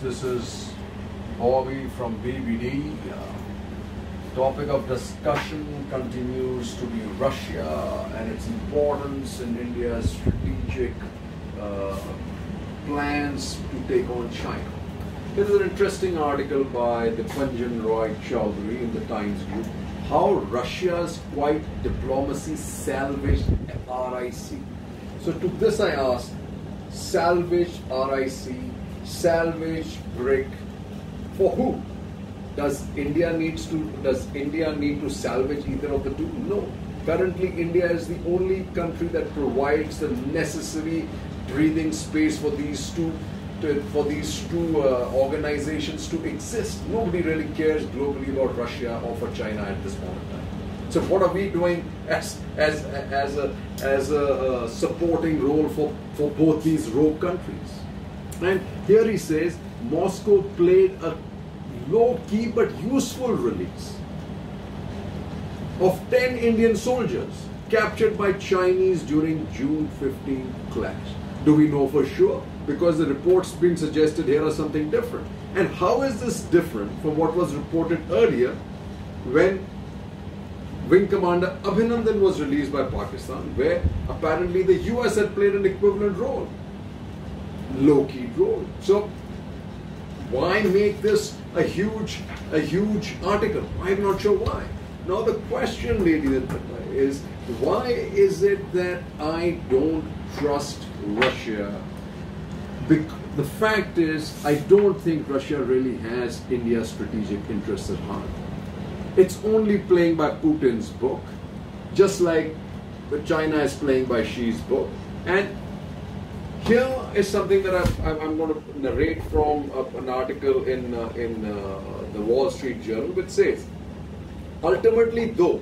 This is Bobby from BBD. Topic of discussion continues to be Russia and its importance in India's strategic plans to take on China. There is an interesting article by the Panjan Roy Chowdhury in the Times Group, how Russia's quiet diplomacy salvaged RIC. So to this I asked, salvage RIC, salvage BRIC, for who? Does India need to salvage either of the two? No. Currently, India is the only country that provides the necessary breathing space for these two organizations to exist. Nobody really cares globally about Russia or for China at this point in time. So what are we doing as a supporting role for both these rogue countries? And here he says Moscow played a low-key but useful release of 10 Indian soldiers captured by Chinese during June 15 clash. Do we know for sure? Because the reports being suggested here are something different. And how is this different from what was reported earlier when Wing Commander Abhinandan was released by Pakistan, where apparently the US had played an equivalent role, low-key role. So why make this a huge article? I'm not sure why. Now the question, ladies and gentlemen, is why is it that I don't trust Russia? The fact is, I don't think Russia really has India's strategic interests at heart. It's only playing by Putin's book, just like China is playing by Xi's book. And here is something that I'm going to narrate from an article in the Wall Street Journal, which says, ultimately though,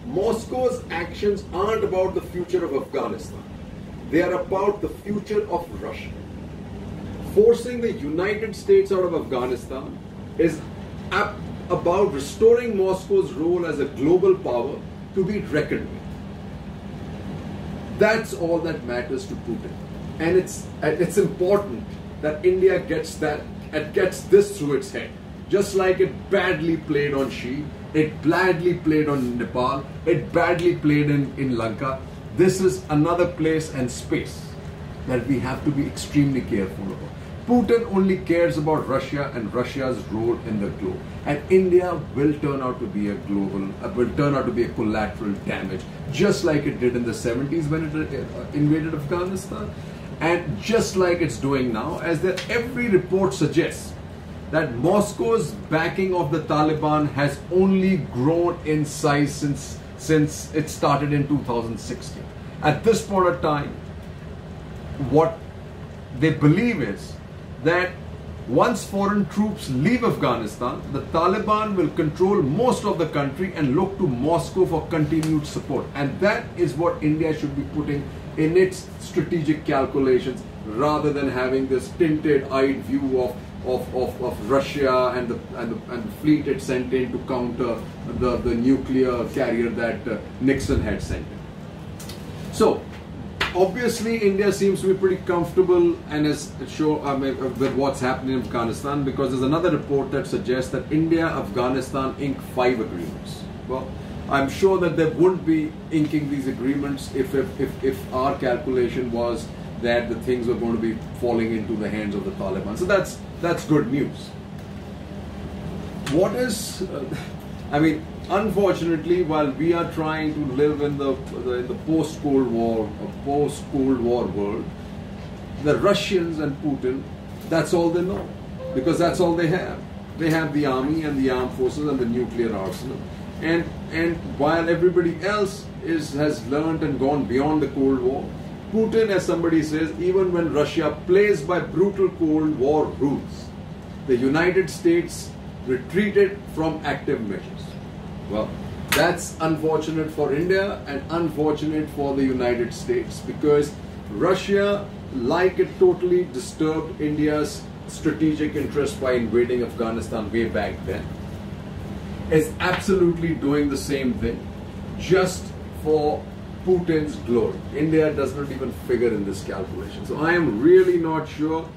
Moscow's actions aren't about the future of Afghanistan. They are about the future of Russia. Forcing the United States out of Afghanistan is about restoring Moscow's role as a global power to be reckoned with. That's all that matters to Putin. And it's important that India gets this through its head. Just like it badly played on Xi, it badly played on Nepal, it badly played in Lanka. This is another place and space that we have to be extremely careful about. Putin only cares about Russia and Russia's role in the globe. And India will turn out to be a collateral damage, just like it did in the 70s when it invaded Afghanistan. And just like it's doing now, as every report suggests that Moscow's backing of the Taliban has only grown in size since it started in 2016. At this point of time, what they believe is that once foreign troops leave Afghanistan, the Taliban will control most of the country and look to Moscow for continued support. And that is what India should be putting in its strategic calculations, rather than having this tinted-eyed view of Russia and the fleet it sent in to counter the nuclear carrier that Nixon had sent in. So obviously India seems to be pretty comfortable and with what's happening in Afghanistan, because there's another report that suggests that India-Afghanistan inked 5 agreements. Well, I'm sure that they wouldn't be inking these agreements if our calculation was that the things were going to be falling into the hands of the Taliban. So that's good news. What is, unfortunately, while we are trying to live in the post-Cold War world, the Russians and Putin, that's all they know, because that's all they have. They have the army and the armed forces and the nuclear arsenal. And while everybody else has learned and gone beyond the Cold War, Putin, as somebody says, even when Russia plays by brutal Cold War rules, the United States retreated from active measures. Well, that's unfortunate for India and unfortunate for the United States, because Russia, like it totally disturbed India's strategic interest by invading Afghanistan way back then, is absolutely doing the same thing just for Putin's glory. India does not even figure in this calculation. So I am really not sure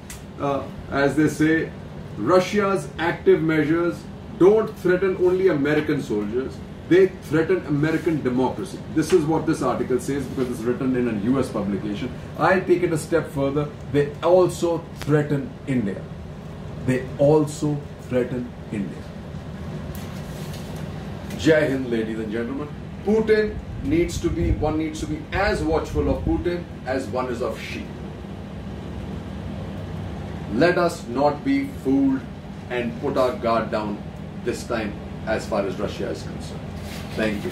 as they say, Russia's active measures don't threaten only American soldiers, they threaten American democracy. This is what this article says because it's written in a US publication. I'll take it a step further. They also threaten India. They also threaten India. Jai Hind, ladies and gentlemen. One needs to be as watchful of Putin as one is of Xi. Let us not be fooled and put our guard down this time as far as Russia is concerned. Thank you.